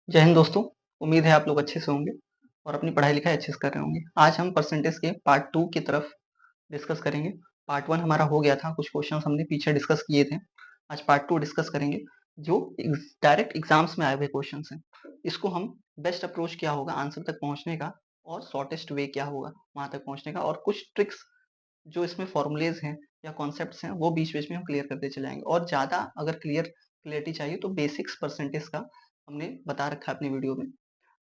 जय हिंद दोस्तों। उम्मीद है आप लोग अच्छे से होंगे और अपनी पढ़ाई-लिखाई अच्छे से कर रहे होंगे। आज हम परसेंटेज के पार्ट 2 की तरफ डिस्कस करेंगे। पार्ट 1 हमारा हो गया था, कुछ क्वेश्चंस हमने पीछे डिस्कस किए थे। आज पार्ट 2 डिस्कस करेंगे, जो डायरेक्ट एग्ज़ाम्स में आए हुए क्वेश्चंस हैं। इसको हम बेस्ट अप्रोच क्या होगा आंसर तक पहुँचने का और शॉर्टेस्ट वे क्या होगा वहाँ तक पहुँचने का, और कुछ ट्रिक्स जो इसमें फ़ॉर्मूलेज़ हैं या कॉन्सेप्ट्स हैं, वो बीच-बीच में हम क्लियर करते चले जाएँगे। और ज़्यादा अगर क्लैरिटी चाहिए तो बेसिक्स परसेंटेज का हमने बता रखा है अपनी वीडियो में।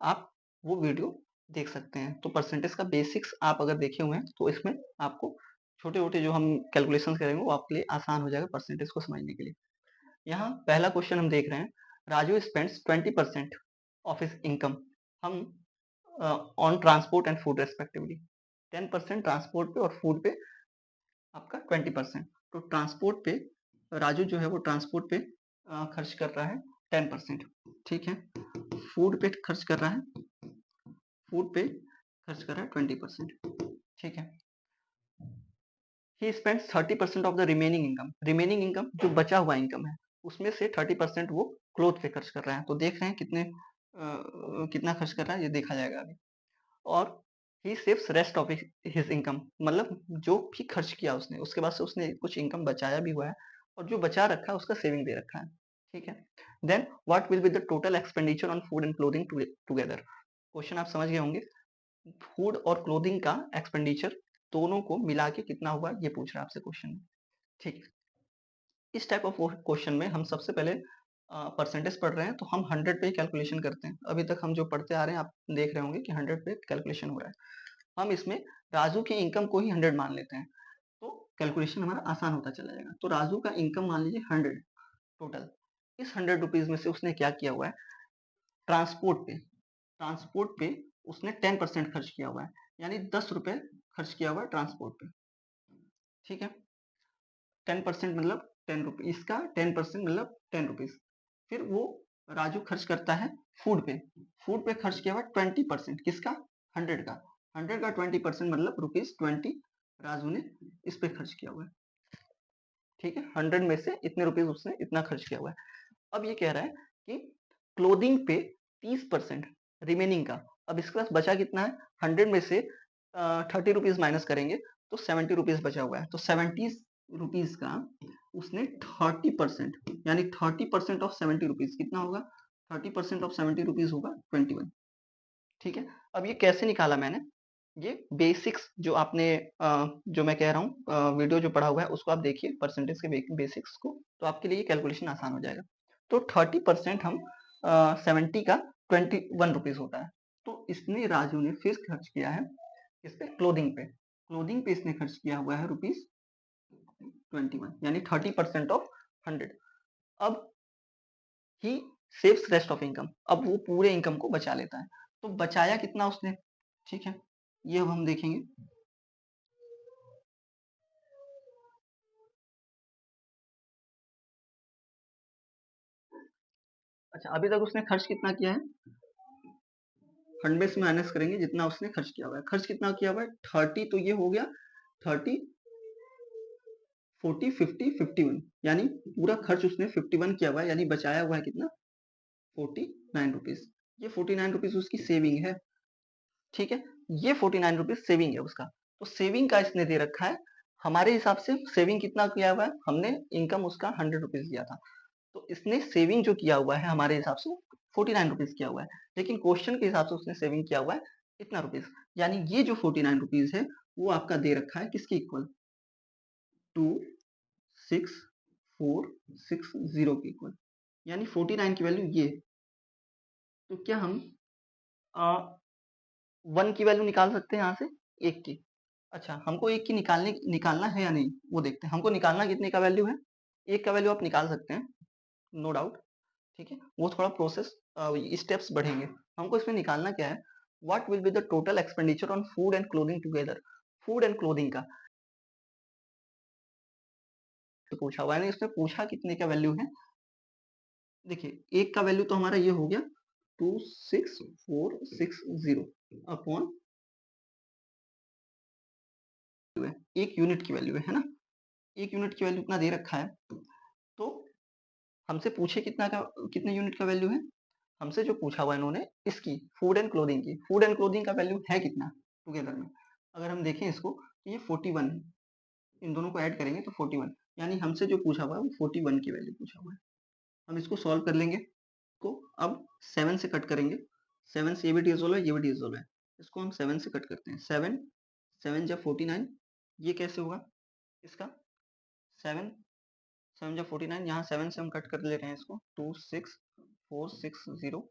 आप वो वीडियो देख सकते हैं। तो परसेंटेज का बेसिक्स आप अगर देखे हुए हैं तो इसमें आपको छोटे-छोटे जो हम कैलकुलेशंस करेंगे वो आपके लिए आसान हो जाएगा परसेंटेज को समझने के लिए। यहाँ पहला क्वेश्चन हम देख रहे हैं, Raju spends 20% of his income हम on transport and food respectively. 10% transport पे और फूड पे आपका 20%। तो ट्रांसपोर्ट पे राजू जो है वो ट्रांसपोर्ट पे खर्च कर रहा है 10%, ठीक है। फूड पे खर्च कर रहा है फूड पे खर्च कर रहा है 20%, ठीक है। He spends 30% of the remaining income. Remaining income जो बचा हुआ इनकम है उसमें से 30% वो क्लोथ पे खर्च कर रहा है। तो देख रहे हैं कितना खर्च कर रहा है, ये देखा जाएगा अभी। और ही saves rest of his income, मतलब जो भी खर्च किया उसने उसके बाद से उसने कुछ इनकम बचाया भी हुआ है, और जो बचा रखा है उसका सेविंग दे रखा है, ठीक है। Then what will be the total expenditure on food and clothing together. Question आप समझ गए होंगे। फूड और क्लोथिंग का एक्सपेंडिचर दोनों को मिला के कितना हुआ ये पूछ रहा है आपसे क्वेश्चन में, ठीक। इस टाइप ऑफ क्वेश्चन में हम सबसे पहले परसेंटेज पढ़ रहे हैं तो हम 100 पे ही कैलकुलेशन करते हैं। अभी तक हम जो पढ़ते आ रहे हैं आप देख रहे होंगे कि 100 पे कैलकुलेशन हो रहा है। हम इसमें राजू की इनकम को ही 100 मान लेते हैं, तो कैलकुलेशन हमारा आसान होता चला जाएगा। तो राजू का इनकम मान लीजिए 100 टोटल। इस 100 रुपीज में से उसने क्या किया हुआ है, ट्रांसपोर्ट पे उसने 10% खर्च किया हुआ है, यानी 10 रुपए खर्च किया हुआ है ट्रांसपोर्ट पे, ठीक है। 10% मतलब 10 रुपीज, इसका 10% मतलब 10 रुपीज। फिर वो राजू खर्च करता है फूड पे। फूड पे खर्च किया हुआ 20%, किसका, 100 का। 100 का 20% मतलब ₹20 राजू ने इस पे खर्च किया हुआ है, ठीक है। 100 में से इतने रुपीज उसने इतना खर्च किया हुआ है। अब ये कह रहा है कि क्लोथिंग पे 30% रिमेनिंग का। अब इसके पास बचा कितना है, 100 में से 30 रुपीज माइनस करेंगे तो 70 रुपीज बचा हुआ है। तो 70 रुपीज का उसने 30%, यानी 30% ऑफ 70 रुपीज कितना होगा, 30% ऑफ 70 रुपीज होगा 21, ठीक है। अब ये कैसे निकाला मैंने, ये बेसिक्स जो आपने जो मैं कह रहा हूँ वीडियो जो पढ़ा हुआ है उसको आप देखिए, परसेंटेज के बेसिक्स को, तो आपके लिए ये कैलकुलेशन आसान हो जाएगा। तो 30% हम 70 का 21 रुपीज होता है। तो इसने राजू ने फिर खर्च किया है इस पे, क्लोथिंग पे इसने खर्च किया हुआ है ₹21, यानी 30% ऑफ 100। अब ही सेव्स रेस्ट ऑफ इनकम, अब वो पूरे इनकम को बचा लेता है। तो बचाया कितना उसने, ठीक है, ये अब हम देखेंगे। अच्छा, अभी तक उसने खर्च कितना किया है, 100 से माइनस करेंगे जितना उसने खर्च किया हुआ है। खर्च कितना किया हुआ है 30, तो ये हो गया 30, 40, 50, 51, यानी पूरा खर्च उसने 51 किया हुआ है, यानी बचाया हुआ है कितना, 49 रुपीज। ये 49 रुपीज उसकी सेविंग है, ठीक है। ये 49 रुपीज सेविंग है उसका। तो सेविंग का इसने दे रखा है। हमारे हिसाब से सेविंग कितना किया हुआ है, हमने इनकम उसका 100 रुपीज दिया था, तो इसने सेविंग जो किया हुआ है हमारे हिसाब से 49 रुपीज किया हुआ है। लेकिन क्वेश्चन के हिसाब से उसने सेविंग किया हुआ है इतना रुपीज, यानी ये जो 49 रुपीज है वो आपका दे रखा है किसके इक्वल, 26460 के इक्वल, यानी 49 की वैल्यू ये। तो क्या हम वन की वैल्यू निकाल सकते हैं यहाँ से, एक की। अच्छा, हमको एक की निकालना है या नहीं वो देखते हैं। हमको निकालना कितने का वैल्यू है, एक का वैल्यू आप निकाल सकते हैं, नो डाउट, ठीक है। वो थोड़ा प्रोसेस स्टेप्स बढ़ेंगे। हमको इसमें निकालना क्या है, what will be the total expenditure on food and clothing together. Food and clothing का तो पूछा हुआ है ना, इसमें पूछा कितने का वैल्यू है। देखिए एक का वैल्यू तो हमारा ये हो गया 26460 अपॉन एक यूनिट की वैल्यू है ना, एक यूनिट की वैल्यू इतना दे रखा है। तो हमसे पूछे कितना का, कितने यूनिट का वैल्यू है, हमसे जो पूछा हुआ इन्होंने इसकी फूड एंड क्लोथिंग की, फूड एंड क्लोथिंग का वैल्यू है कितना टुगेदर में, अगर हम देखें इसको तो ये 41 है, इन दोनों को ऐड करेंगे तो 41, यानी हमसे जो पूछा हुआ है वो 41 की वैल्यू पूछा हुआ है। हम इसको सॉल्व कर लेंगे, को अब 7 से कट करेंगे, 7 से ये भी डिविजिबल है, ये भी डिविजिबल है, इसको हम 7 से कट करते हैं, 7 7 जा 49, ये कैसे होगा इसका 7 7 जा 49, यहाँ 7 से हम कट कर ले रहे हैं इसको, 2 6 4 6 0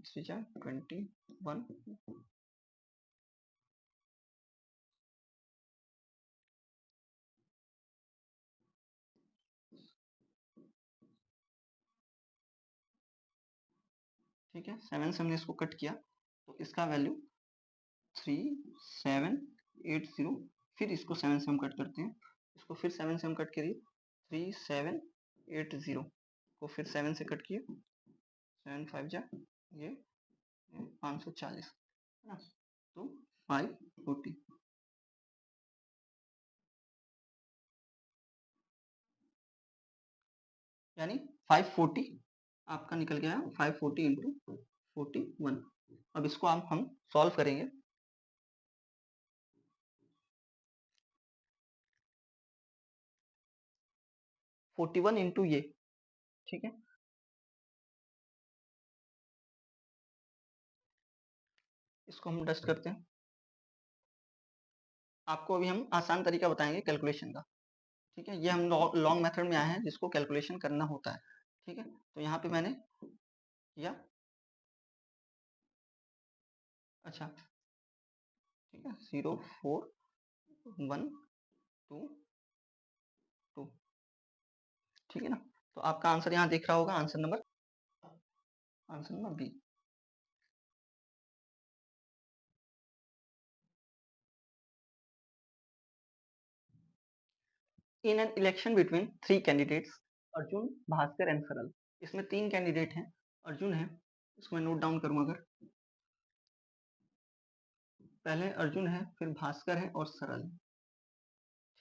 3 जा 21, ठीक है, 7 से हमने इसको कट किया तो इसका वैल्यू 3780, फिर इसको 7 से हम कट करते हैं, इसको फिर 7 से हम कट करिए, 3780 को फिर 7 से कट किए, 7 5 जा ये 540 है ना, तो 540, यानी 540 आपका निकल गया 540 इंटू 41। अब इसको हम सॉल्व करेंगे, 41 इंटू ये, ठीक है, इसको हम डस्ट करते हैं, आपको अभी हम आसान तरीका बताएंगे कैलकुलेशन का, ठीक है, ये हम लॉन्ग मेथड में आए हैं जिसको कैलकुलेशन करना होता है, ठीक है, तो यहाँ पे मैंने किया, अच्छा ठीक है, 04122, ठीक है ना, तो आपका आंसर यहाँ दिख रहा होगा, answer number B. In an election between 3 candidates Arjun, Bhaskar and Saral, इसमें 3 कैंडिडेट हैं, अर्जुन है, इसको मैं नोट डाउन करूं, अगर पहले अर्जुन है, फिर भास्कर है और सरल है,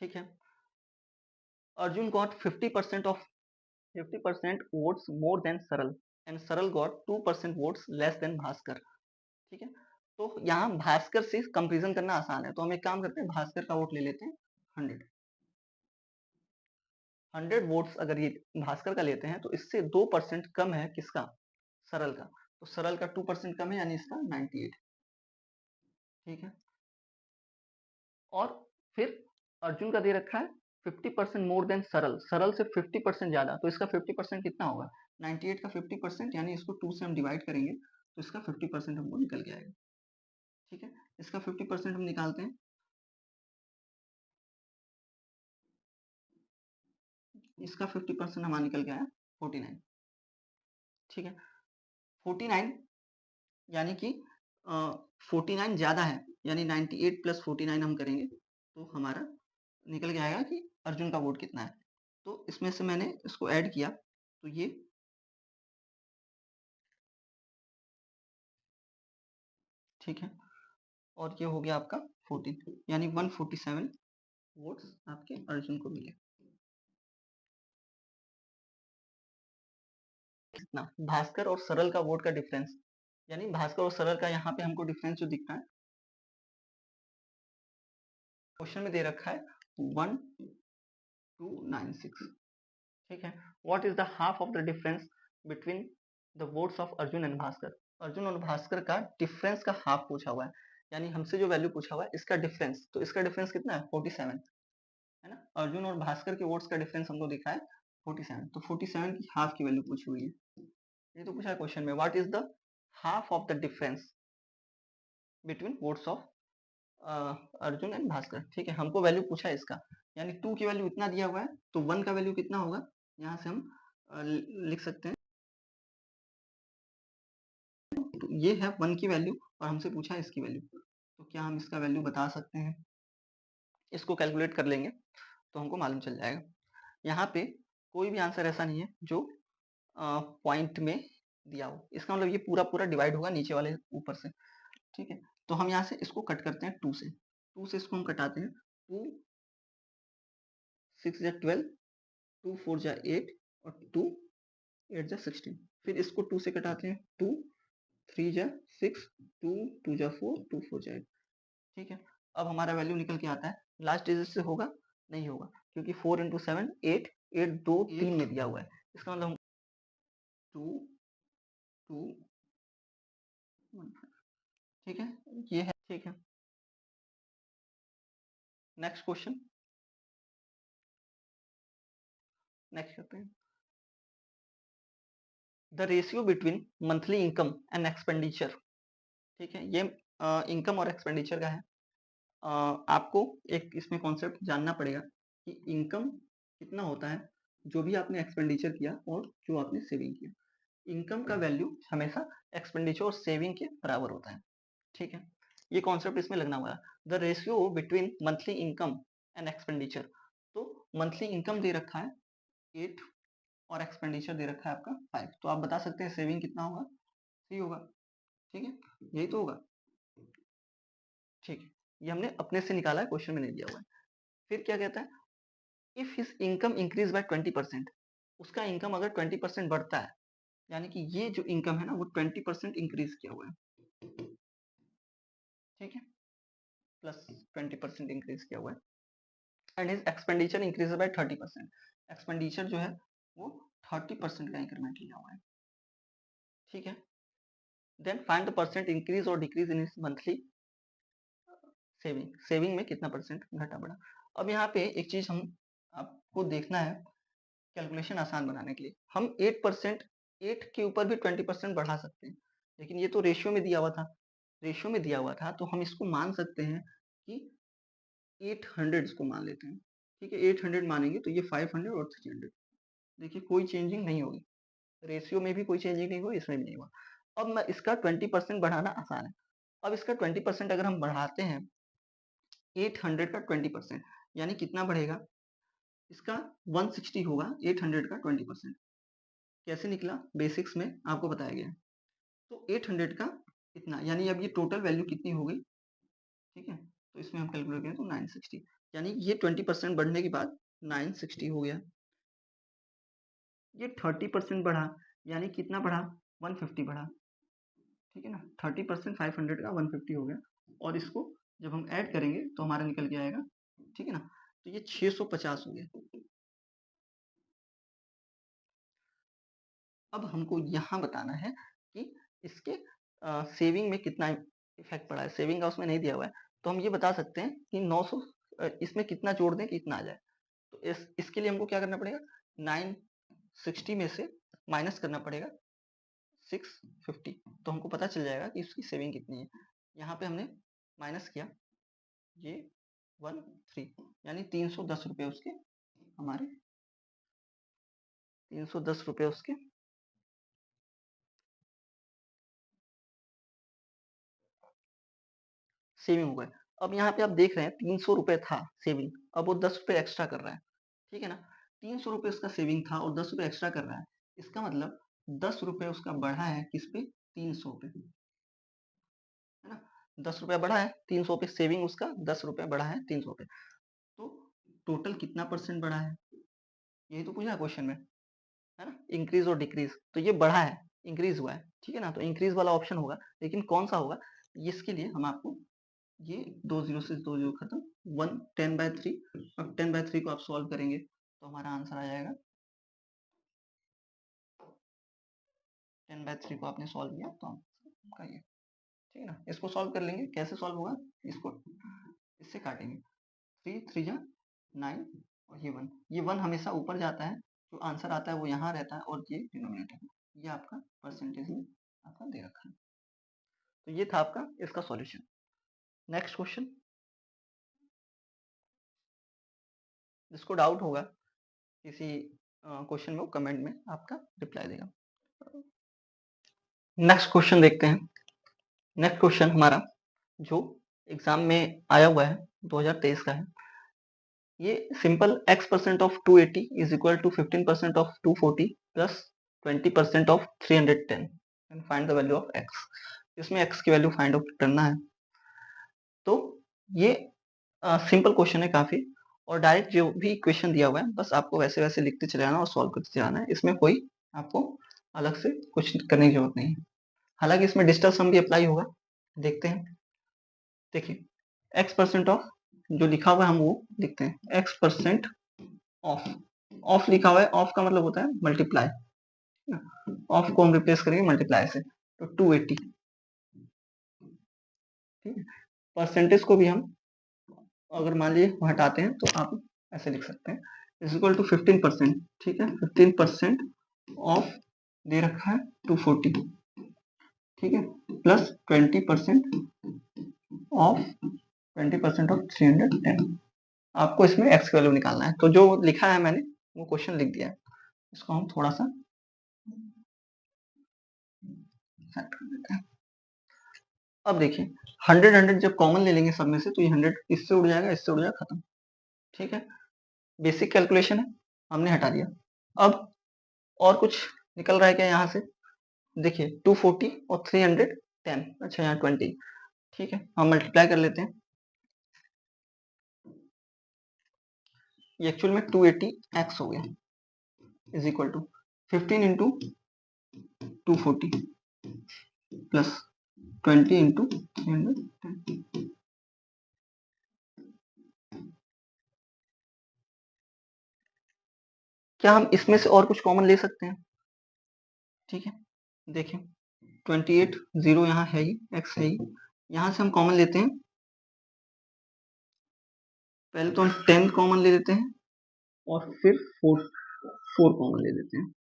ठीक है, Arjun got 50% votes more than सरल एंड सरल got 2% votes less than Bhaskar, ठीक है, तो यहाँ भास्कर से कंपेरिजन करना आसान है, तो हम एक काम करते हैं, भास्कर का वोट ले लेते हैं 100 वोट्स, अगर ये भास्कर का लेते हैं तो इससे 2% कम है किसका, सरल का, तो सरल का 2% कम है, यानी इसका 98, ठीक है, और फिर अर्जुन का दे रखा है 50% मोर देन सरल, सरल से 50% ज्यादा, तो इसका 50% कितना होगा, 98 का 50%, यानी इसको 2 से हम डिवाइड करेंगे तो इसका 50% हमको निकल के आएगा, ठीक है, इसका 50% हम निकालते हैं, इसका 50% हमारा निकल के आया 49, ठीक है, 49 यानी कि 49 ज्यादा है, यानी 98 प्लस 49 हम करेंगे तो हमारा निकल के आएगा कि अर्जुन का वोट कितना है, तो इसमें से मैंने इसको ऐड किया तो ये, ठीक है, और ये हो गया आपका 14, यानी 147 वोट्स आपके अर्जुन को मिले, कितना भास्कर और सरल का वोट का डिफरेंस, यानी भास्कर और सरल का यहाँ पे हमको डिफरेंस जो दिख रहा है, क्वेश्चन में दे रखा है 1296, ठीक है, what is the half of the difference between the votes of Arjun and Bhaskar, Arjun और भास्कर का डिफरेंस का हाफ पूछा हुआ है, यानी हमसे जो वैल्यू पूछा हुआ है इसका डिफरेंस, तो इसका डिफरेंस कितना है 47, है ना, अर्जुन और भास्कर के वोट्स का डिफरेंस हमको दिखा है 47, तो 47 की हाफ की वैल्यू पूछी हुई है, ये तो पूछा है क्वेश्चन में, what is the half of the difference between votes of Arjun and Bhaskar, ठीक है, हमको वैल्यू पूछा है इसका, यानी 2 की वैल्यू इतना दिया हुआ है तो 1 का वैल्यू कितना होगा, यहाँ से हम लिख सकते हैं, तो ये है 1 की वैल्यू और हमसे पूछा है इसकी वैल्यू, तो क्या हम इसका वैल्यू बता सकते हैं, इसको कैलकुलेट कर लेंगे तो हमको मालूम चल जाएगा, यहाँ पे कोई भी आंसर ऐसा नहीं है जो पॉइंट में दिया हो, इसका मतलब ये पूरा पूरा डिवाइड होगा नीचे वाले ऊपर से, ठीक है, तो हम यहाँ से इसको कट करते हैं 2 से, 2 से इसको हम कटाते हैं, 2 6 जा 12, 2 4 जा 8 और 2 8 जा 16, फिर इसको 2 से कटाते हैं, 2 3 जा 6, 2 2 जा 4, 2 4 जा 8। ठीक है, अब हमारा वैल्यू निकल के आता है, लास्ट डिजिट से होगा नहीं होगा, क्योंकि 4 इंटू 7 8, 8 2 3 में दिया हुआ है, इसका मतलब 2 2 1 5। ठीक है, ये है। ठीक है, नेक्स्ट क्वेश्चन, नेक्स्ट करते हैं। The ratio between monthly income and expenditure. ठीक है, ये इनकम और एक्सपेंडिचर का है। आपको एक इसमें कॉन्सेप्ट जानना पड़ेगा कि इनकम कितना होता है जो भी आपने एक्सपेंडिचर किया और जो आपने सेविंग किया। इनकम का वैल्यू हमेशा एक्सपेंडिचर और सेविंग के बराबर होता है। ठीक है, ये कॉन्सेप्ट इसमें लगना हुआ है। The ratio between monthly income and expenditure. तो मंथली इनकम दे रखा है 8 और एक्सपेंडिचर दे रखा है आपका 5। तो आप बता सकते हैं सेविंग कितना होगा, 3 होगा। ठीक है, यही तो होगा। ठीक है, ये हमने अपने से निकाला है, क्वेश्चन में नहीं दिया हुआ है। फिर क्या कहता है, if his income increase by 20%, उसका इनकम अगर 20% बढ़ता है, यानी कि ये जो इनकम है ना वो 20% इंक्रीज किया हुआ है। ठीक है, प्लस 20% इंक्रीज किया हुआ है। And his expenditure increase by 30%, expenditure जो है वो 30% का इंक्रीमेंट लिया हुआ है। ठीक है, then find the percent increase और decrease in his monthly saving. Saving में कितना परसेंट घटा बढ़ा। अब यहाँ पे एक चीज हम आपको देखना है, कैलकुलेशन आसान बनाने के लिए हम 8% 8 के ऊपर भी 20% बढ़ा सकते हैं, लेकिन ये तो रेशियो में दिया हुआ था, रेशियो में दिया हुआ था तो हम इसको मान सकते हैं कि 800 इसको मान लेते हैं। ठीक है, 800 मानेंगे तो ये 500 और 300। देखिए कोई चेंजिंग नहीं होगी, रेशियो में भी कोई चेंजिंग नहीं हुई, इसमें भी नहीं हुआ। अब मैं इसका 20% बढ़ाना आसान है। अब इसका 20% अगर हम बढ़ाते हैं, 800 का 20% यानी कितना बढ़ेगा, इसका 160 होगा 800 का 20%। कैसे निकला, बेसिक्स में आपको बताया गया। तो 800 का कितना, यानी अब ये टोटल वैल्यू कितनी हो गई। ठीक है, तो इसमें हम कैलकुलेट करें तो 960, यानी ये 20% बढ़ने के बाद 960 हो गया। ये 30% बढ़ा, यानी कितना बढ़ा, 150 बढ़ा। ठीक है ना, 30% 500 का 150 हो गया, और इसको जब हम ऐड करेंगे तो हमारा निकल के आएगा। ठीक है ना, तो ये 650 हो गया। अब हमको यहाँ बताना है कि इसके सेविंग में कितना इफेक्ट पड़ा है। सेविंग का उसमें नहीं दिया हुआ है, तो हम ये बता सकते हैं कि 900 इसमें कितना जोड़ दें कि इतना आ जाए। तो इसके लिए हमको क्या करना पड़ेगा, 960 में से माइनस करना पड़ेगा 650, तो हमको पता चल जाएगा कि इसकी सेविंग कितनी है। यहाँ पे हमने माइनस किया, ये 13, यानी 310 रुपये उसके, हमारे 310 रुपये उसके सेविंग हो गए। अब यहाँ पे आप देख रहे हैं 300 रुपये था सेविंग, अब वो 10 रुपये एक्स्ट्रा कर रहा है। ठीक है ना, 300 रुपये उसका सेविंग था और 10 रुपये एक्स्ट्रा कर रहा है, इसका मतलब 10 रुपये उसका बढ़ा है किस पे, 300 पे, है ना। 10 रुपया बढ़ा है 300 पे, सेविंग उसका 10 रुपये बढ़ा है 300 पे। तो टोटल कितना परसेंट बढ़ा है, यही तो पूछा है क्वेश्चन में, है ना। इंक्रीज और डिक्रीज, तो ये बढ़ा है, इंक्रीज हुआ है। ठीक है ना, तो इंक्रीज वाला ऑप्शन होगा, लेकिन कौन सा होगा, इसके लिए हम आपको ये 2 जीरो से 2 जीरो खत्म, 10/3। अब 10/3 को आप सॉल्व करेंगे तो हमारा आंसर आ जाएगा, 10/3 को आपने सॉल्व किया तो आपका ये, ठीक है ना। इसको सॉल्व कर लेंगे, कैसे सॉल्व होगा, इसको इससे काटेंगे, 3 3 जा 9 और ये 1 हमेशा ऊपर जाता है, जो आंसर आता है वो यहाँ रहता है और ये डिनोमिनेटर में, ये आपका परसेंटेज में आपका दे रखा है। तो ये था आपका इसका सॉल्यूशन। नेक्स्ट क्वेश्चन, जिसको डाउट होगा किसी क्वेश्चन में, वो कमेंट में आपका रिप्लाई देगा। नेक्स्ट क्वेश्चन देखते हैं। नेक्स्ट क्वेश्चन हमारा जो एग्जाम में आया हुआ है 2023 का है, ये simple x% of 280 is equal to 15% of 240 plus 20% of 310 and find the value of x। इसमें x की वैल्यू फाइंड आउट करना है। तो ये सिंपल क्वेश्चन है काफी, और डायरेक्ट जो भी क्वेश्चन दिया हुआ है बस आपको वैसे वैसे लिखते चले जाना और सॉल्व करते चलाना है, इसमें कोई आपको अलग से कुछ करने की जरूरत नहीं है। हालांकि इसमें डिजिटल सम भी अप्लाई होगा, देखते हैं। देखिए x% ऑफ जो लिखा हुआ है हम वो लिखते हैं, x% ऑफ। ऑफ लिखा हुआ है, ऑफ का मतलब होता है मल्टीप्लाई, ऑफ को हम रिप्लेस करेंगे मल्टीप्लाई से, तो 280। ठीक है, परसेंटेज को भी हम अगर मान लीजिए हटाते हैं तो आप ऐसे लिख सकते हैं, इज इक्वल टू 15%। ठीक है, 15% ऑफ दे रखा है 240। ठीक है, प्लस 20% ऑफ 20% ऑफ 310। आपको इसमें एक्स की वैल्यू निकालना है, तो जो लिखा है मैंने वो क्वेश्चन लिख दिया है। इसको हम थोड़ा सा सेट कर देते हैं। अब देखिए 100 जब कॉमन ले लेंगे सब में से, तो ये 100 इससे उड़ जाएगा, इससे उड़ जाएगा, खत्म। ठीक है, बेसिक कैलकुलेशन है, हमने हटा दिया। अब और कुछ निकल रहा है क्या यहाँ से? देखिए 240 और 310, अच्छा यहाँ 20। ठीक है, हम मल्टीप्लाई कर लेते हैं। ये एक्चुअल में 280x हो गया, is equal to 15 into 240 plus 20 into 310। क्या हम इसमें से और कुछ कॉमन ले सकते हैं? ठीक है, देखिए 28 जीरो यहाँ है ही, x है ही, यहाँ से हम कॉमन लेते हैं। पहले तो हम 10 कॉमन ले लेते हैं और फिर 4 कॉमन ले लेते हैं।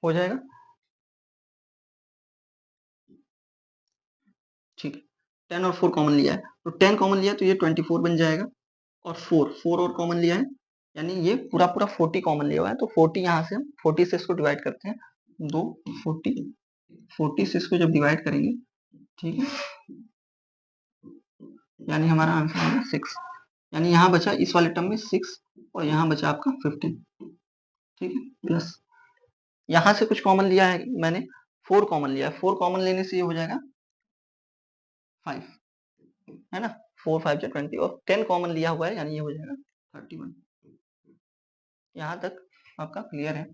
हो जाएगा, ठीक है। 10 और 4 कॉमन लिया है, तो 10 कॉमन लिया तो ये 24 बन जाएगा, और 4 और कॉमन लिया है, यानी ये पूरा पूरा 40 कॉमन लिया हुआ है। तो 40 यहाँ से हम 40 से इसको डिवाइड करते हैं, 2 40 से इसको जब डिवाइड करेंगे, ठीक है, यानी हमारा आंसर आएगा 6। यानी यहाँ बचा इस वाले टर्म में 6 और यहाँ बचा आपका 15। ठीक है, प्लस यहाँ से कुछ कॉमन लिया है मैंने, 4 कॉमन लिया है, 4 कॉमन लेने से ये हो जाएगा 5, है ना, 4 5 जा 20, और 10 कॉमन लिया हुआ है, यानी ये हो जाएगा 31। यहाँ तक आपका क्लियर है?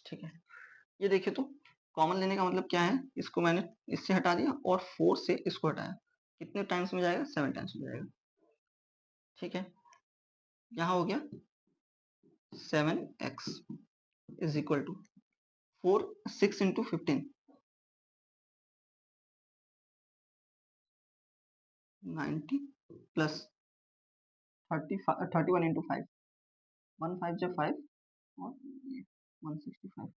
ठीक है, ये देखिए तो कॉमन लेने का मतलब क्या है, इसको मैंने इससे हटा दिया और 4 से इसको हटाया, कितने टाइम्स में जाएगा? 7 टाइम्स में जाएगा। ठीक है, यहाँ हो गया 7x is equal to 6 into 15, 90 plus 31 into 5, 1 5 जा 5 और 165।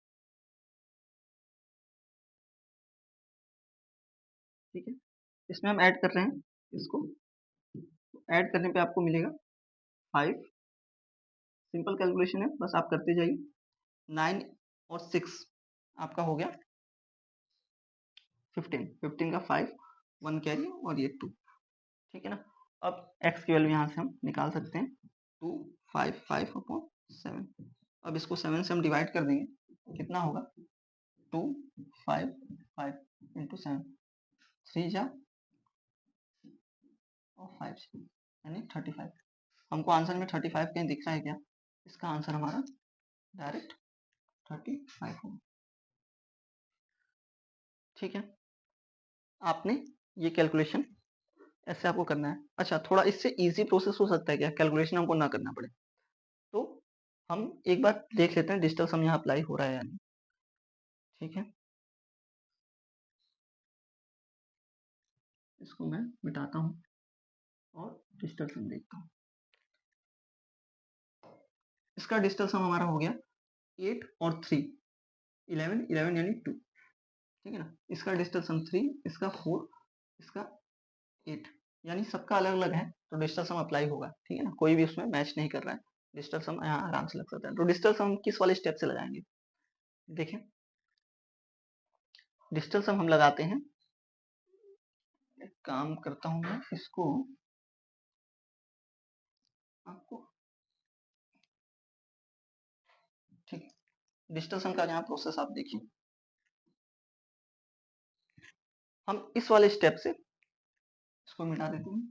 ठीक है, इसमें हम ऐड कर रहे हैं इसको, ऐड करने पे आपको मिलेगा 5। सिंपल कैलकुलेशन है, बस आप करते जाइए। 9 और 6 आपका हो गया 15, 15 का 5, 1 कैरी और ये 2। ठीक है ना, अब x की वैल्यू यहाँ से हम निकाल सकते हैं, 255/7। अब इसको 7 से हम डिवाइड कर देंगे, कितना होगा? 255 इंटू 7, 3 जा और 5 यानी 35। हमको आंसर में 35 कहीं दिख रहा है क्या? इसका आंसर हमारा डायरेक्ट 35 होगा। ठीक है, आपने ये कैलकुलेशन ऐसे आपको करना है। अच्छा, थोड़ा इससे इजी प्रोसेस हो सकता है क्या, कैलकुलेशन हमको ना करना पड़े? तो हम एक बार देख लेते हैं डिजिटल सम यहाँ अप्लाई हो रहा है या नहीं। ठीक है, इसको मैं मिटाता हूँ और डिजिटल सम देखता हूँ। इसका डिजिटल सम हमारा हो गया 8 और 3, 11 11 यानी 2। ठीक है ना, इसका डिजिटल सम 3, इसका 4, इसका 8, यानी सबका अलग अलग है, तो डिजिटल सम अप्लाई होगा। ठीक है ना, कोई भी उसमें मैच नहीं कर रहा है, डिजिटल सम यहाँ आराम से लग सकता है। तो डिजिटल सम किस वाले स्टेप से लगाएंगे? देखिए डिजिटल सम हम लगाते हैं, एक काम करता हूँ मैं इसको आपको, ठीक, डिजिटल सम का यहाँ प्रोसेस आप देखिए। हम इस वाले स्टेप से इसको मिटा देते हैं,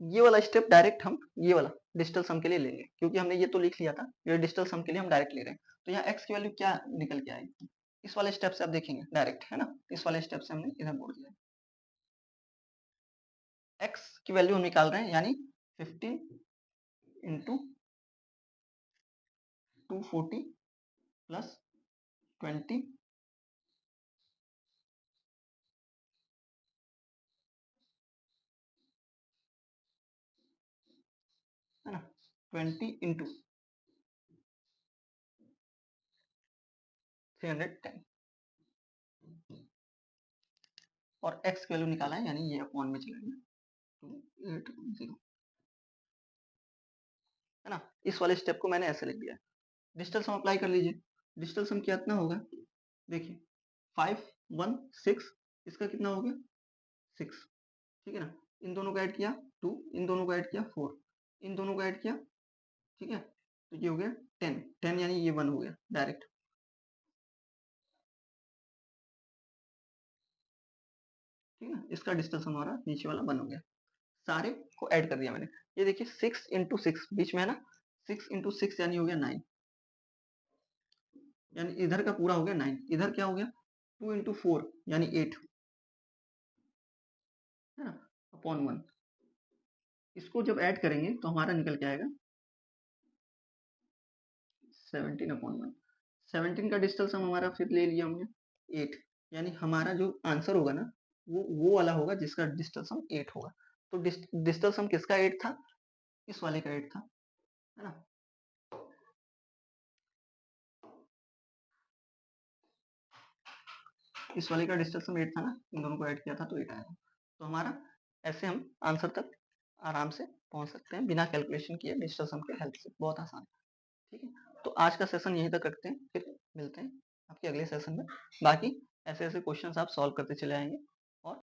ये वाला स्टेप डायरेक्ट हम ये वाला डिजिटल सम के लिए लेंगे, क्योंकि हमने ये तो लिख लिया था, ये डिजिटल सम के लिए हम डायरेक्ट ले रहे हैं। तो यहाँ x की वैल्यू क्या निकल के आएगी, इस वाले स्टेप से आप देखेंगे डायरेक्ट, है ना, इस वाले स्टेप से हमने इधर बोल दिया, x की वैल्यू हम निकाल रहे हैं, यानी 15 इंटू 240 प्लस 20 है ना, 20 इंटू 310 और x की वैल्यू निकाला है, यानी ये अपॉन में चलेंगे 280, है ना। इस वाले स्टेप को मैंने ऐसे लिख दिया। डिजिटल सम अप्लाई कर लीजिए, डिजिटल सम कितना होगा, देखिए 516, इसका कितना हो गया 6, ठीक है ना, इन दोनों को ऐड किया 2, इन दोनों को ऐड किया 4, इन दोनों को ऐड किया, ठीक है, तो ये हो गया 10, 10 यानी ये 1 हो गया डायरेक्ट, ठीक है, इसका डिजिटल सम हमारा नीचे वाला 1 हो गया। सारे को ऐड कर दिया मैंने, ये देखिए 6 इंटू 6 बीच में है ना, 6 इंटू 6 यानी हो गया 9, यानी इधर का पूरा हो गया 9, इधर क्या हो गया 2 इंटू 4 यानी 8, है ना, अपॉन 1, इसको जब ऐड करेंगे तो हमारा निकल के आएगा 17 अपॉन 1, 17 का डिजिटल सम हमारा फिर ले लिया हमने 8, यानी हमारा जो आंसर होगा ना वो वाला होगा जिसका डिजिटल सम 8 होगा। तो डिजिटल सम किसका 8 था, इस वाले का 8 था, है ना। इस वाले का डिजिटल सम 8 था ना, इन दोनों को ऐड किया था तो 8 आया। तो हमारा ऐसे हम आंसर तक आराम से पहुंच सकते हैं बिना कैलकुलेशन किए डिजिटल सम के हेल्प से, बहुत आसान, ठीक है। तो आज का सेशन यहीं तक रखते हैं, फिर मिलते हैं आपके अगले सेशन में। बाकी ऐसे ऐसे क्वेश्चंस आप सॉल्व करते चले आएंगे।